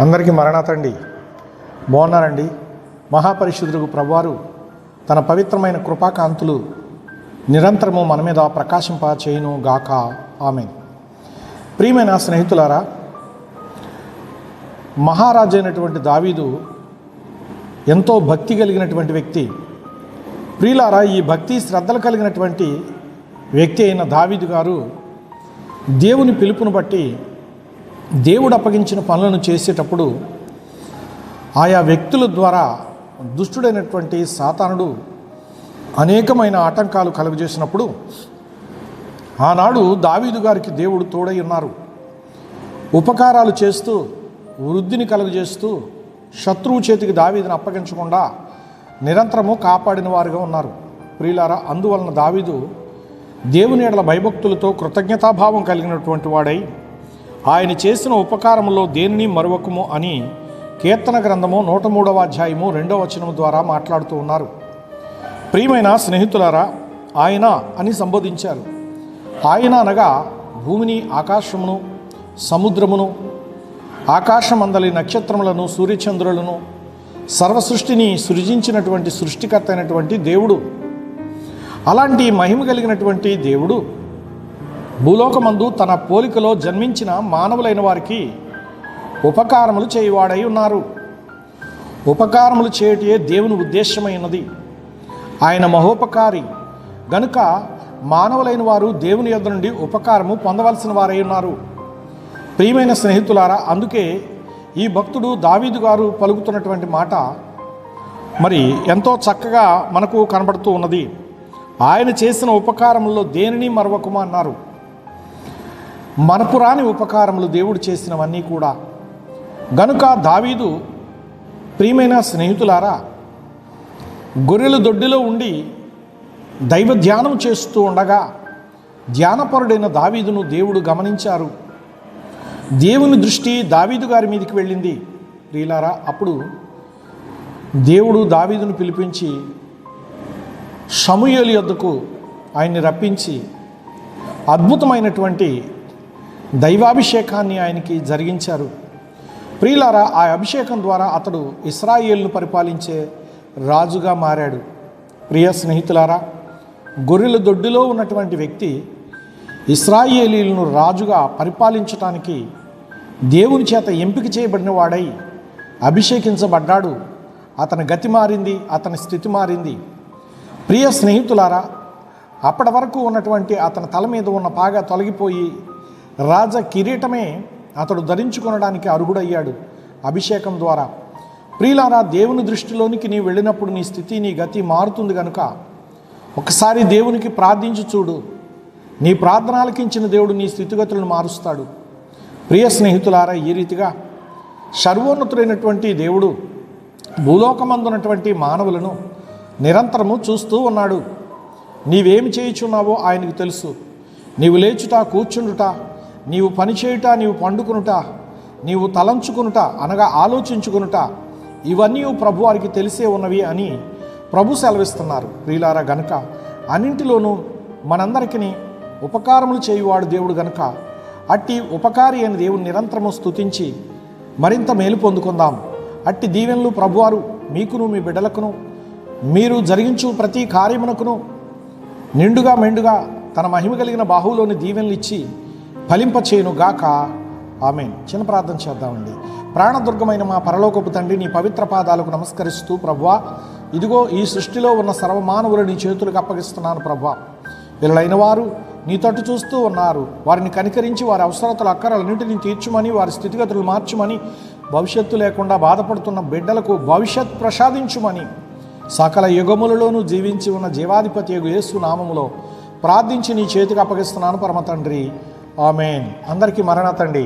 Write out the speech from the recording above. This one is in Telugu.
అందరికీ మరణాతండి. బాగున్నారండి. మహాపరిశుద్ధుడు ప్రభువారు తన పవిత్రమైన కృపాకాంతులు నిరంతరము మన మీద ప్రకాశింప చేయును గాక. ఆమేన్. ప్రియమైన స్నేహితులారా, మహారాజు అయినటువంటి దావీదు ఎంతో భక్తి కలిగినటువంటి వ్యక్తి. ప్రియులారా, ఈ భక్తి శ్రద్ధలు కలిగినటువంటి వ్యక్తి అయిన దావీదు గారు దేవుని పిలుపును బట్టి దేవుడు అప్పగించిన పనులను చేసేటప్పుడు ఆయా వ్యక్తుల ద్వారా దుష్టుడైనటువంటి సాతానుడు అనేకమైన ఆటంకాలు కలుగజేసినప్పుడు ఆనాడు దావీదు గారికి దేవుడు తోడై ఉన్నారు. ఉపకారాలు చేస్తూ వృద్ధిని కలుగజేస్తూ శత్రువు చేతికి దావీదుని అప్పగించకుండా నిరంతరము కాపాడిన వారుగా ఉన్నారు. ప్రియులారా, అందువలన దావీదు దేవుని ఎడల భయభక్తులతో కృతజ్ఞతాభావం కలిగినటువంటి వాడై ఆయన చేసిన ఉపకారములో దేనిని మరువకము అని కీర్తన గ్రంథము 103వ అధ్యాయము 2వ వచనము ద్వారా మాట్లాడుతూ ఉన్నారు. ప్రియమైన స్నేహితులారా, ఆయన అని సంబోధించారు. ఆయన అనగా భూమిని, ఆకాశమును, సముద్రమును, ఆకాశమందలి నక్షత్రములను, సూర్యచంద్రులను, సర్వసృష్టిని సృజించినటువంటి సృష్టికర్త అయినటువంటి దేవుడు. అలాంటి మహిమ కలిగినటువంటి దేవుడు భూలోకమందు తన పోలికలో జన్మించిన మానవులైన వారికి ఉపకారములు చేయువాడై ఉన్నారు. ఉపకారములు చేయటే దేవుని ఉద్దేశమైనది. ఆయన మహోపకారి గనుక మానవులైన వారు దేవుని యొద్ద నుండి ఉపకారము పొందవలసిన వారై ఉన్నారు. ప్రియమైన స్నేహితులారా, అందుకే ఈ భక్తుడు దావీదు గారు పలుకుతున్నటువంటి మాట మరి ఎంతో చక్కగా మనకు కనబడుతూ ఉన్నది. ఆయన చేసిన ఉపకారముల్లో దేనిని మరవకుమా అన్నారు. మనపురాని ఉపకారములు దేవుడు చేసినవన్నీ కూడా. గనుక దావీదు, ప్రియమైన స్నేహితులారా, గొర్రెల దొడ్డిలో ఉండి దైవ ధ్యానం చేస్తూ ఉండగా ధ్యానపరుడైన దావీదును దేవుడు గమనించారు. దేవుని దృష్టి దావీదు గారి మీదకి వెళ్ళింది. ప్రియులారా, అప్పుడు దేవుడు దావీదును పిలిపించి సమూయేలు యొద్దకు ఆయన్ని రప్పించి అద్భుతమైనటువంటి దైవాభిషేకాన్ని ఆయనకి జరిగించారు. ప్రియులారా, ఆ అభిషేకం ద్వారా అతడు ఇశ్రాయేలును పరిపాలించే రాజుగా మారాడు. ప్రియ స్నేహితులారా, గొర్రెల దొడ్డిలో ఉన్నటువంటి వ్యక్తి ఇశ్రాయేలీలను రాజుగా పరిపాలించటానికి దేవుని చేత ఎంపిక చేయబడిన వాడై అభిషేకించబడ్డాడు. అతని గతి మారింది, అతని స్థితి మారింది. ప్రియ స్నేహితులారా, అప్పటి వరకు ఉన్నటువంటి అతని తల మీద ఉన్న పాగా తొలగిపోయి రాజ కిరీటమే అతడు ధరించుకొనడానికి అర్హుడయ్యాడు అభిషేకం ద్వారా. ప్రియులారా, దేవుని దృష్టిలోనికి నీ వెళ్ళినప్పుడు నీ స్థితి, నీ గతి మారుతుంది. కనుక ఒకసారి దేవునికి ప్రార్థించి చూడు. నీ ప్రార్థన ఆలకించిన దేవుడు నీ స్థితిగతులను మారుస్తాడు. ప్రియ స్నేహితులారా, ఈ రీతిగా సర్వోన్నతుడైనటువంటి దేవుడు భూలోకమందున్నటువంటి మానవులను నిరంతరము చూస్తూ ఉన్నాడు. నీవేమి చేయుచున్నావో ఆయనకు తెలుసు. నీవు లేచుట, కూర్చుండుట, నీవు పనిచేయుట, నీవు పండుకునుట, నీవు తలంచుకునుట అనగా ఆలోచించుకునుట, ఇవన్నీ ప్రభు వారికి తెలిసే ఉన్నవి అని ప్రభు సెలవిస్తున్నారు. ప్రియులారా, గనుక అన్నింటిలోనూ మనందరికీ ఉపకారములు చేయువాడు దేవుడు. గనుక అట్టి ఉపకారి అయిన దేవుడు నిరంతరము స్తుతించి మరింత మేలు పొందుకుందాం. అట్టి దీవెనలు ప్రభువారు మీకును మీ బిడ్డలకును మీరు జరిగించు ప్రతి కార్యమునకును నిండుగా మెండుగా తన మహిమ కలిగిన బాహువులోని దీవెనలు ఇచ్చి ఫలింపచేయును గాక. ఆమేన్. చిన్న ప్రార్థన చేద్దామండి. ప్రాణదుర్గమైన మా పరలోకపు తండ్రి, నీ పవిత్ర పాదాలకు నమస్కరిస్తూ ప్రభువా, ఇదిగో ఈ సృష్టిలో ఉన్న సర్వమానవులు నీ చేతులకు అప్పగిస్తున్నాను. ప్రభువా, వీళ్ళైన వారు నీ తట్టు చూస్తూ ఉన్నారు. వారిని కనికరించి వారి అవసరతల అక్కరలన్నింటినీ తీర్చుమని, వారి స్థితిగతులు మార్చుమని, భవిష్యత్తు లేకుండా బాధపడుతున్న బిడ్డలకు భవిష్యత్ ప్రసాదించుమని సకల యుగములలోనూ జీవించి ఉన్న జీవాధిపతి యేసు నామములో ప్రార్థించి నీ చేతికి అప్పగిస్తున్నాను పరమ తండ్రి. ఆమేన్. అందరికీ మరణాతండి.